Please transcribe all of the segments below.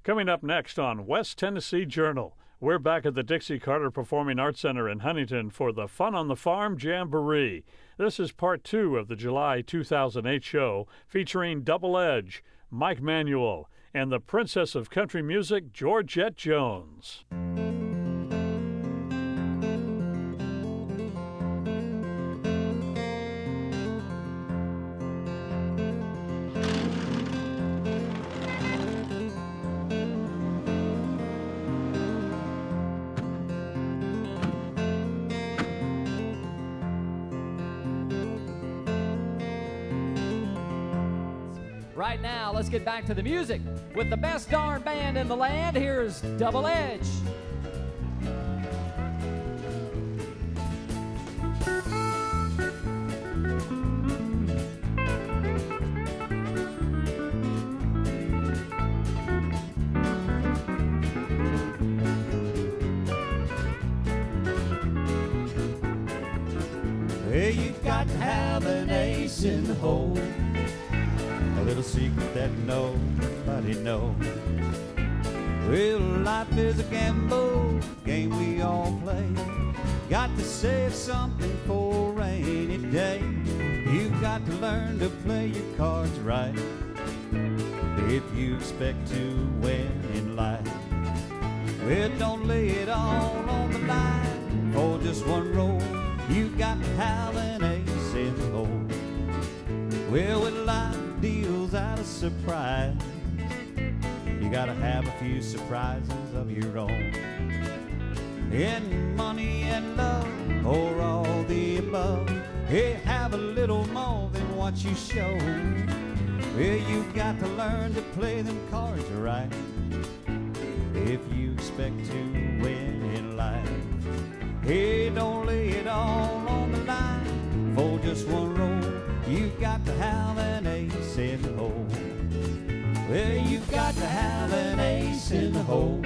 Coming up next on West Tennessee Journal, we're back at the Dixie Carter Performing Arts Center in Huntington for the Fun on the Farm Jamboree. This is part 2 of the July 2008 show featuring Double Edge, Mike Manuel, and the Princess of Country Music, Georgette Jones. Right now, let's get back to the music. With the best darn band in the land, here's Double Edge. Hey, you got to have an ace in the hole, a little secret that nobody knows. Well, life is a gamble, game we all play. Got to save something for a rainy day. You've got to learn to play your cards right if you expect to win in life. Well, don't lay it all on the line for just one roll. You've got to have an ace in the hole. Well, when life deals out a surprise, you gotta have a few surprises of your own. In money and love, or all the above, hey, have a little more than what you show. Well, you got to learn to play them cards right if you expect to win in life. Hey, don't lay it all on the line for just one roll. You've got to have an ace in the hole. Well, you've got to have an ace in the hole,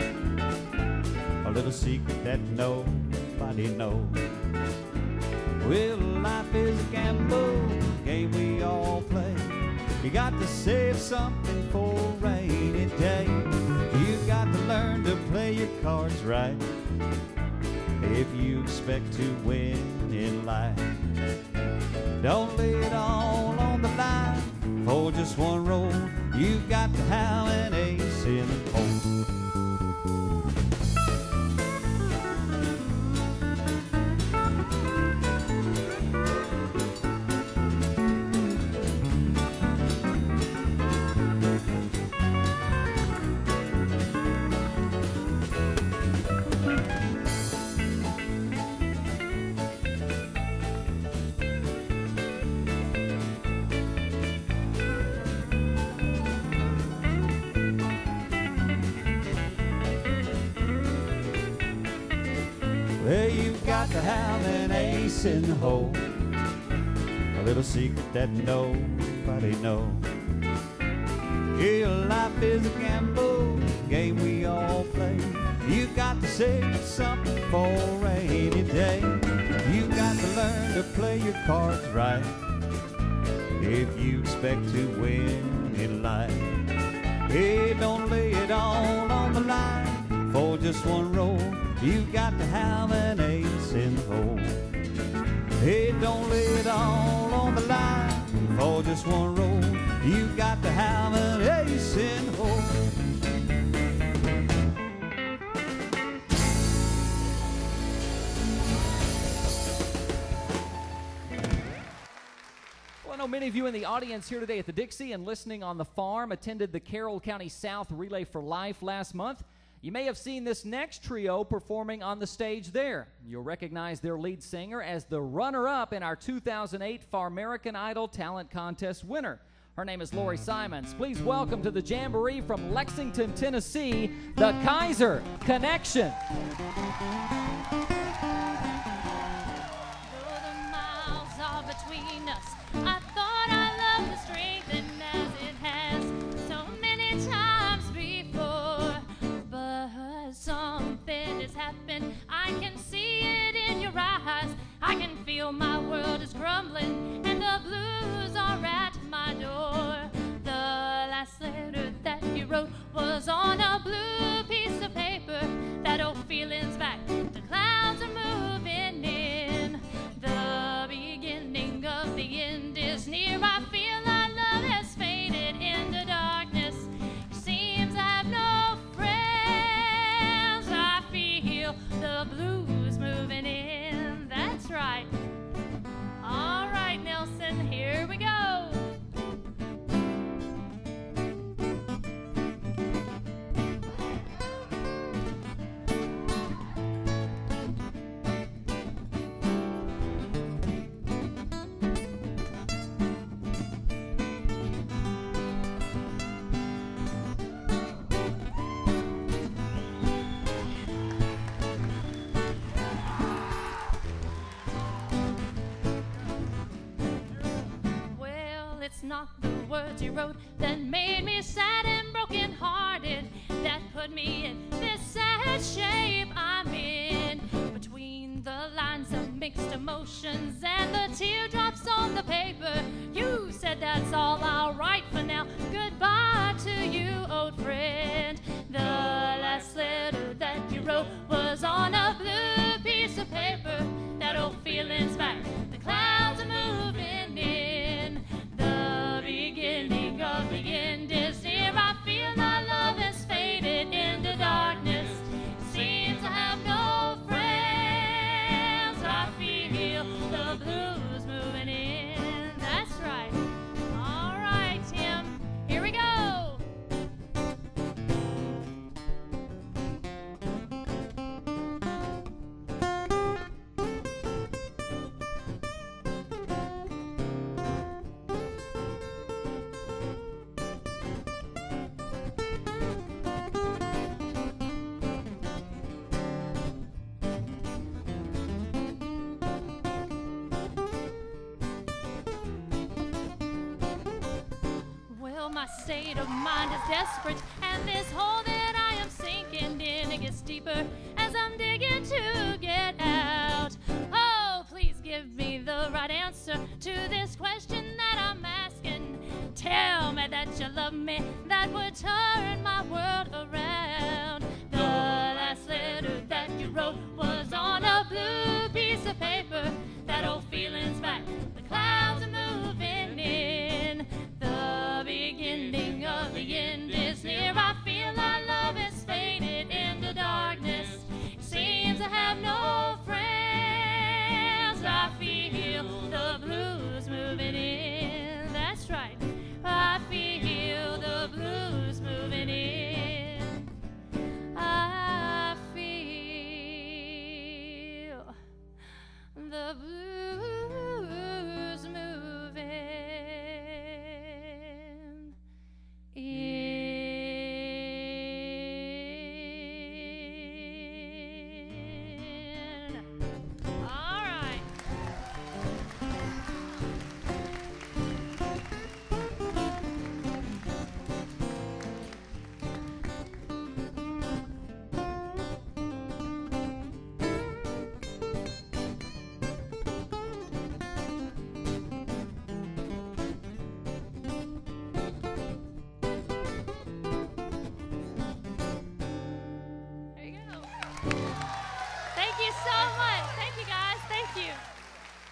a little secret that nobody knows. Well, life is a gamble, game we all play. You got to save something for a rainy day. You've got to learn to play your cards right if you expect to win in life. Don't lay it all on the line for just one roll. You've got to have an ace in the hole. Well, you've got to have an ace in the hole, a little secret that nobody knows. Yeah, life is a gamble, game we all play. You've got to save something for a rainy day. You've got to learn to play your cards right if you expect to win in life. Hey, don't lay it all on the line for just one roll. You've got to have an ace in the hole. Hey, don't lay it all on the line for just one roll. You've got to have an ace in the hole. Well, I know many of you in the audience here today at the Dixie and listening on the farm attended the Carroll County South Relay for Life last month. You may have seen this next trio performing on the stage there. You'll recognize their lead singer as the runner-up in our 2008 Farmerican Idol Talent Contest winner. Her name is Lori Simons. Please welcome to the Jamboree from Lexington, Tennessee, the Kaiser Connection. Though the miles are between us, I thought our love would strengthen as it has so many times before. But something has happened. I can see it in your eyes. I can feel my world is crumbling and the blues are at my door. The last letter that you wrote was on a blue piece of paper. That old feeling's back, the clouds are moving in. The beginning of the end is near. I feel our love has faded into darkness. It seems I have no friends. I feel the blues moving in. That's right. All right, Nelson, here we go. It's not the words you wrote that made me sad and broken hearted, that put me in this sad shape I'm in. Between the lines of mixed emotions and the teardrops on the paper, you said that's all I'll write for now. Goodbye to you, old friend. The last letter that you wrote was on a blue piece of paper. That old feeling's back, the clouds are moving in. The beginning of the end is near. I feel my love has faded into darkness. Seems I have no friends. I feel the blues moving in. That's right. All right, Tim. Here we go. My state of mind is desperate, and this hole that I am sinking in, it gets deeper as I'm digging to get out. Oh, please give me the right answer to this question that I'm asking. Tell me that you love me, that would turn my world around. The last letter that you wrote was on a blue piece of paper. That old feeling's back, the clouds are moving in. The beginning of the end is near. I feel our love has faded into darkness. It seems I have no friends. I feel the blues moving in. That's right. I feel the blues moving in. I feel the blues moving in. All right.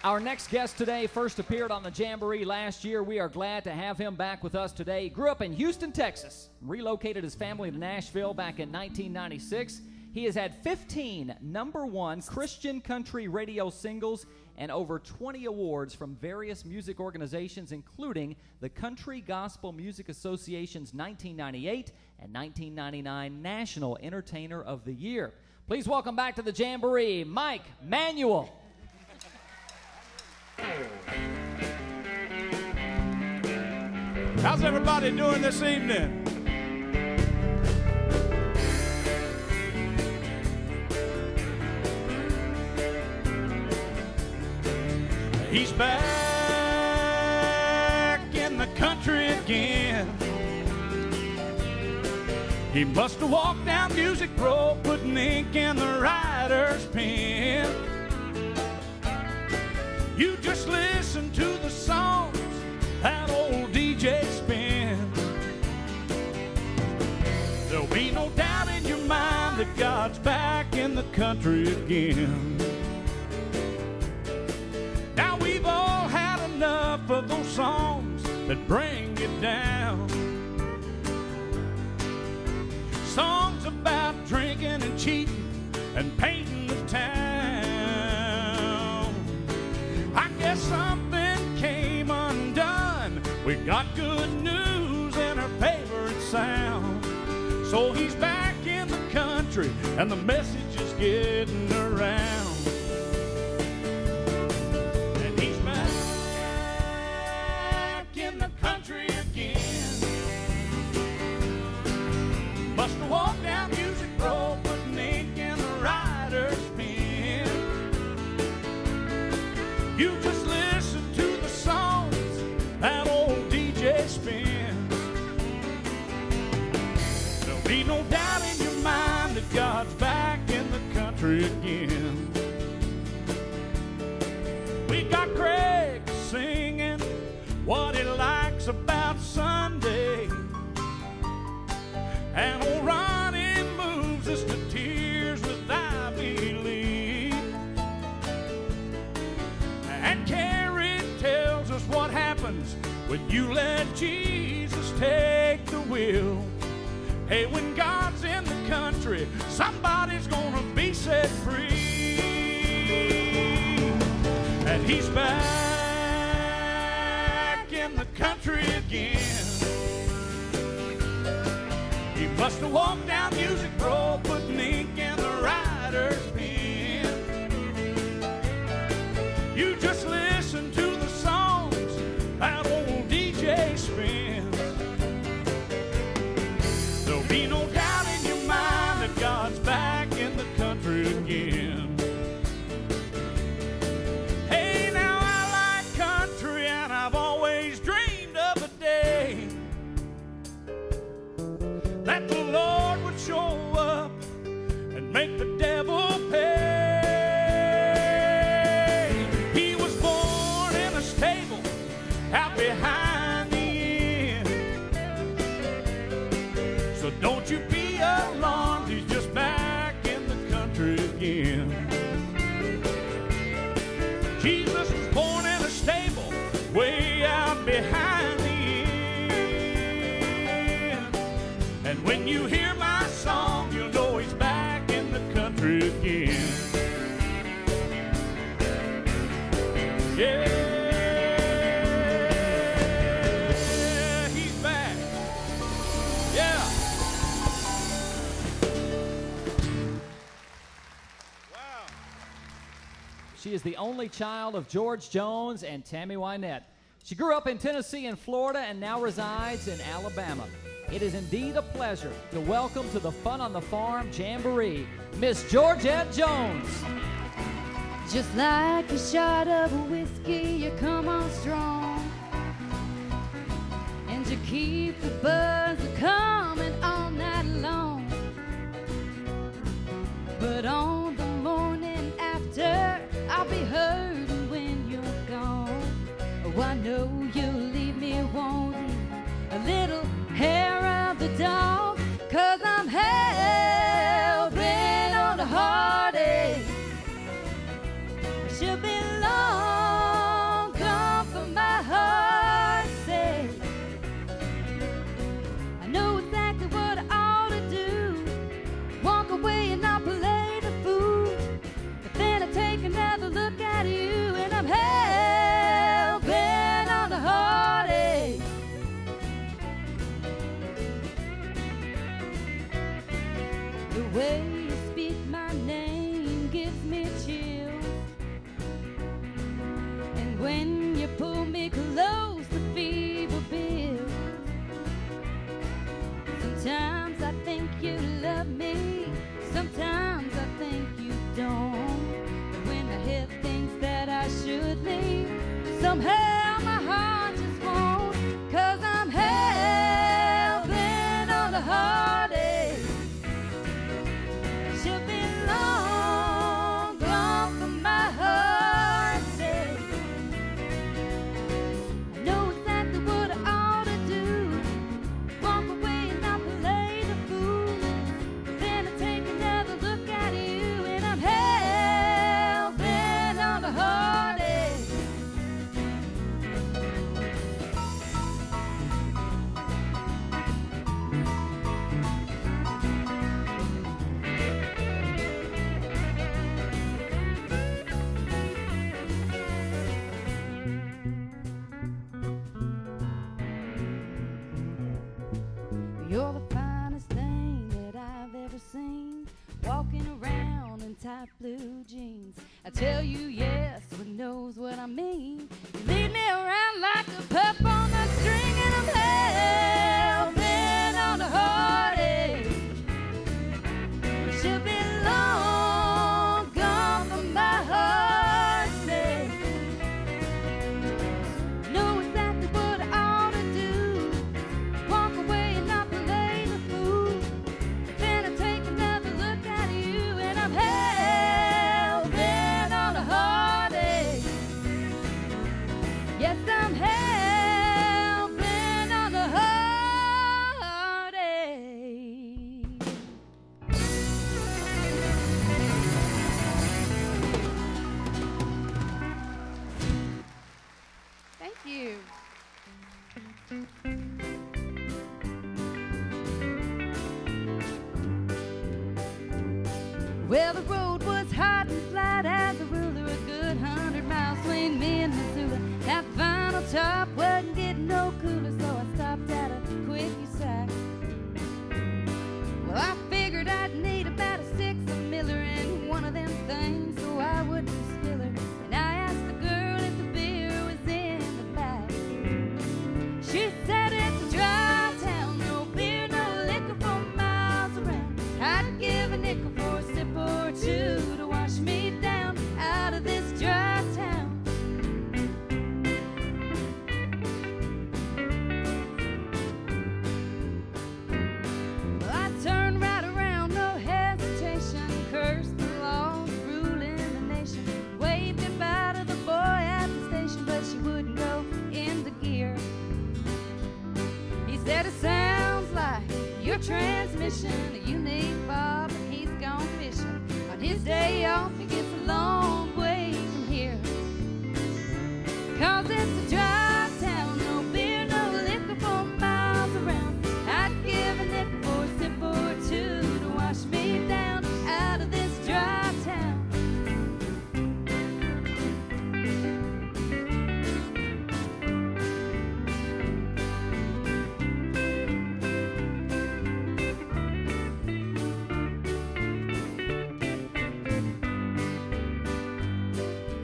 Our next guest today first appeared on the Jamboree last year. We are glad to have him back with us today. He grew up in Houston, Texas, relocated his family to Nashville back in 1996. He has had 15 #1 Christian country radio singles and over 20 awards from various music organizations, including the Country Gospel Music Association's 1998 and 1999 National Entertainer of the Year. Please welcome back to the Jamboree, Mike Manuel. How's everybody doing this evening? He's back in the country again. He must have walked down Music Row, putting ink in the writer's pen. You just listen to the songs that old DJ spins. There'll be no doubt in your mind that God's back in the country again. Now we've all had enough of those songs that bring you down. Songs about drinking and cheating and painting the town. I guess something came undone. We got good news in our favorite sound. So he's back in the country and the message is getting around. And he's back in the country again. Must have walked down Music Road, putting ink in the writer's pen. You just listen to the songs that old DJ spins. There'll be no doubt in your mind that God's back in the country again. We got Craig singing what he likes about Sunday, and old Ronnie moves us to tears with I Believe. And Carrie tells us what happens when you let Jesus take the wheel. Hey, when God's in the country, somebody's gonna be set free. And he's back in the country again. He must have walked down Music Road, putting ink in the writer's pen. You just listen to the songs that old DJ spins. There'll be no doubt in your mind that God's back in the country again. Hey, now I like country, and I've always dreamed of a day that the Lord would show up and make the devil pay. He was born in a stable out behind the inn. So don't you be alarmed, he's just back in the country again. Jesus was born in a stable way out behind the inn. And when you hear my song, you'll know he's back in the country again. Yeah, he's back. Yeah. Wow. She is the only child of George Jones and Tammy Wynette. She grew up in Tennessee and Florida and now resides in Alabama. It is indeed a pleasure to welcome to the Fun on the Farm Jamboree, Miss Georgette Jones. Just like a shot of whiskey, you come on strong, and you keep the buzz coming all night long. But on the morning after, I'll be hurting when you're gone. Oh, I know you'll leave me wanting a little hair of the dog, 'cause I'm hell-bent on the heartache. She'll be long gone for my heart's sake. I know exactly what I ought to do, walk away and not play the fool. But then I take another look at you, and I'm hell-bent on the heartache. The way you speak my name gives me chills, and when you pull me close, the fever builds. Sometimes I think you love me, sometimes I think you don't. But when I hear things that I should leave, somehow my heart just won't. 'Cause I'm hell-bent on the heartache. She'll be long gone for my heart's sake. I know exactly what I ought to do, walk away and not play the fool. ever seen, walking around in tight blue jeans. I tell you yes, but knows what I mean. You lead me around like a pup on a string, and I'm hell-bent on a heartache. She'll be long gone for my heart's sake. Know exactly what I ought to do. Walk away and not play the fool. Then I take another look at you, and I'm hell-bent on a heartache. Yes, I'm hell-bent on a heartache. Thank you. Well, the road was hot and flat as a ruler, a good 100 miles between me and Missoula. That final top wasn't getting no cooler, so I stopped at a quickie sack. Well, I figured I'd need about a 6 of Miller and one of them things so I wouldn't spill her. And I asked the girl if the beer was in the back. She said it's a dry town, no beer, no liquor for miles around. I'd give a nickel for a sip or two to wash me down out of this dry town. Well, I turned right around, no hesitation, cursed the laws ruling the nation, waved goodbye to the boy at the station, but she wouldn't go into gear. He said, it sounds like your transmission. You need Bob, and he's gone fishing. On his day off, he gets a long way from here. 'Cause it's a dry town, no beer, no liquor for miles around. I'd give a nickel for a sip or two to wash me down out of this dry town.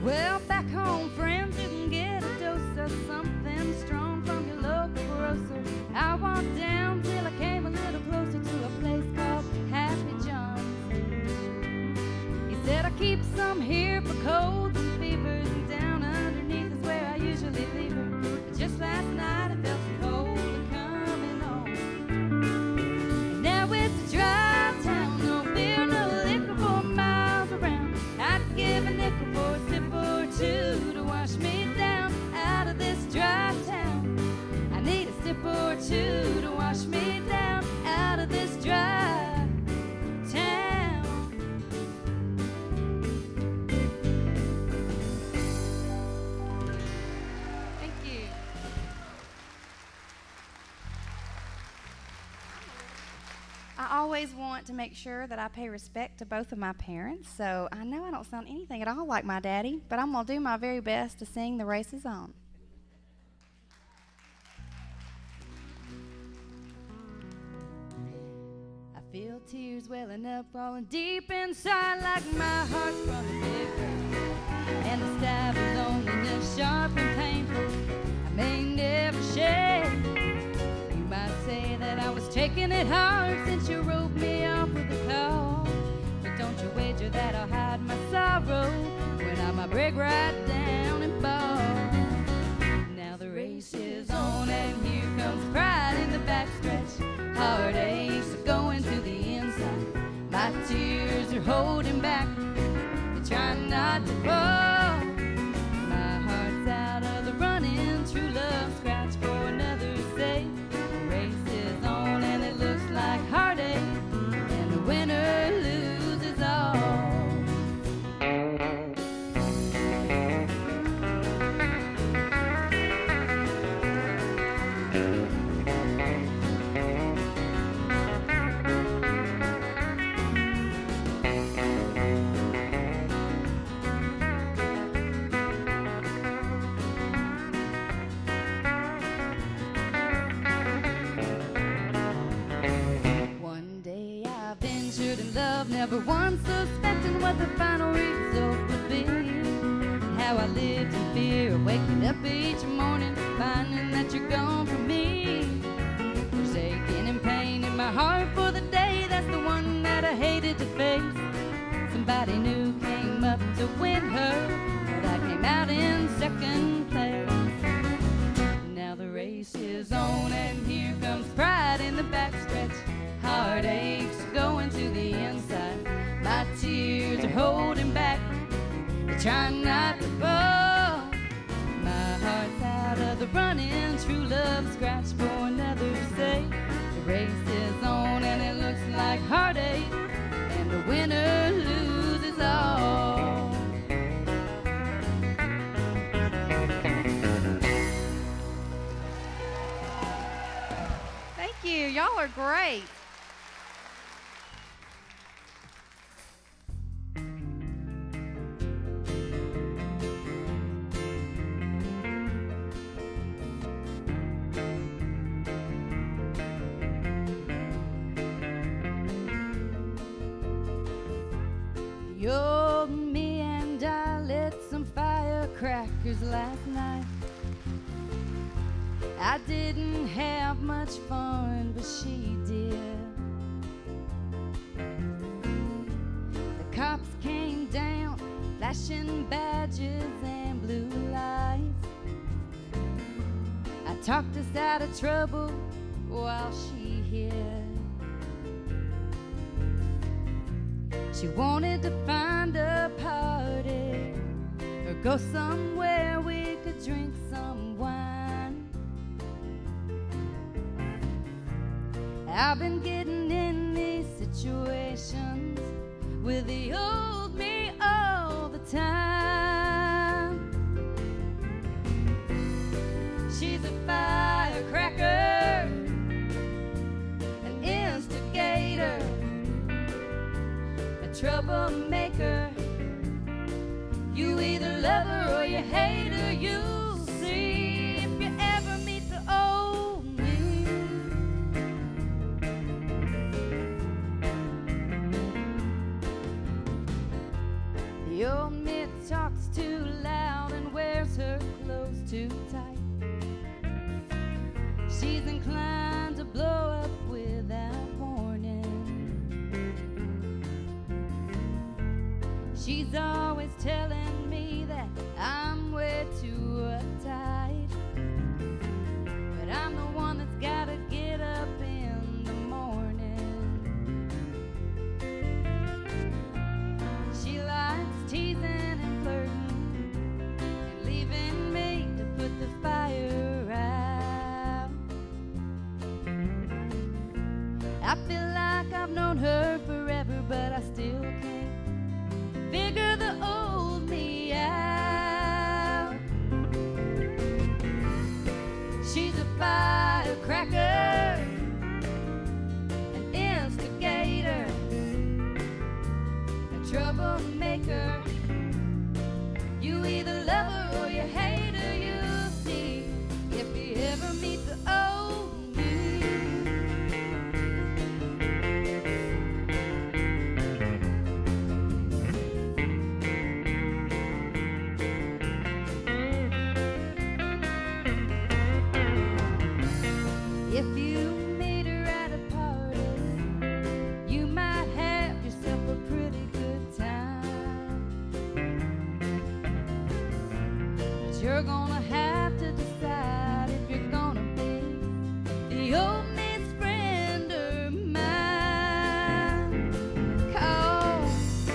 Well, back home, friends, you can get a dose of something strong from your local grocer. I walked down till I came a little closer to a place called Happy John's. He said, I keep some here for colds and fevers, and down underneath is where I usually leave her. But just last night I felt so cold and coming on. And now it's a dry town, no beer, no liquor for miles around. I'd give a nickel for a sip or two to wash me down out of this dry town. I need a sip or two to wash me down out of this dry town. Thank you. I always want to make sure that I pay respect to both of my parents, so I know I don't sound anything at all like my daddy, but I'm going to do my very best to sing The Race Is On. I feel tears welling up, falling deep inside like my heart's from a big hurt. And the stab of loneliness, sharp and painful, I may never share. You might say that I was taking it hard since you wrote me off with a call. But don't you wager that I'll hide my sorrow when I might break right down and fall. Now the race is on and here comes pride in the backstretch. Heartaches are going to the inside. My tears are holding back. They're trying not to fall. My heart's out of the running. True love scratch for another's sake. The race is on and it looks like heartache. And the winner loses all. never once suspecting what the final result would be. How I lived in fear of waking up each morning, finding that you're gone from me. There's aching and pain in my heart for the day, that's the one that I hated to face. Somebody new came up to win her, but I came out in second place. Now the race is on and here comes pride in the backstretch. Heartaches going to the inside. My tears are holding back, they're trying not to fall. My heart's out of the running, true love scratched for another's sake. The race is on and it looks like heartache, and the winner loses all. Thank you. Y'all are great. The old me and I lit some firecrackers last night. I didn't have much fun, but she did. The cops came down, flashing badges and blue lights. I talked us out of trouble while she hid. She wanted to find a party or go somewhere we could drink some wine. I've been getting in these situations with the old me all the time. She's a firecracker, an instigator, troublemaker. You either love her or you hate her. You'll see if you ever meet the old me. The old me talks too loud and wears her clothes too tight. She's inclined to blow up without warning. She's always telling me that I'm way too uptight, but I'm the one that's gotta get up in the morning. She likes teasing and flirting and leaving me to put the fire out. I feel like I've known her forever, but I still can't figure the old me out. She's a firecracker, an instigator, a troublemaker. You either love her or you hate her. You'll see if you ever meet the old me. If you meet her at a party, you might have yourself a pretty good time. But you're gonna have to decide if you're gonna be the old man's friend or mine. 'Cause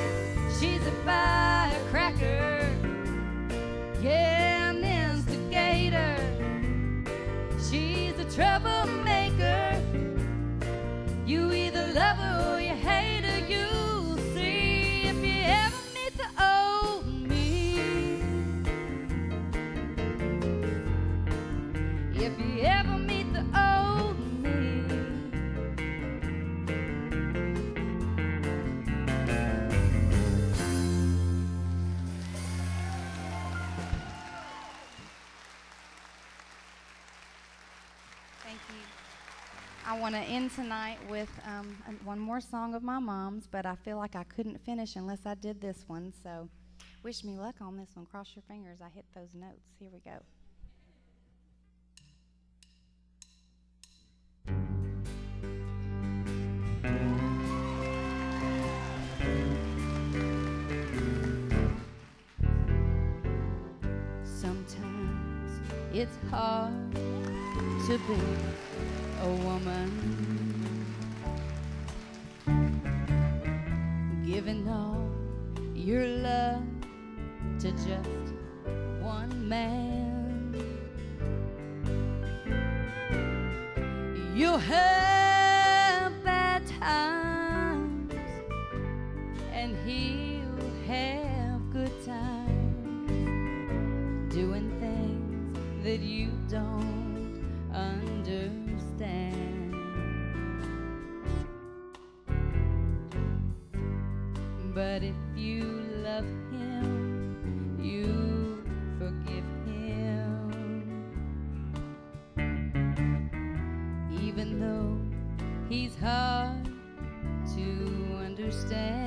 she's a firecracker, yeah, an instigator. She's a troublemaker. You either love her or you hate her. You'll see if you ever meet the old me. want to end tonight with one more song of my mom's, but I feel like I couldn't finish unless I did this one. So wish me luck on this one. Cross your fingers I hit those notes. Here we go. Sometimes it's hard to be a woman, giving all your love to just one man. You'll have bad times and he'll have good times, doing things that you don't understand. But if you love him, you forgive him, even though he's hard to understand.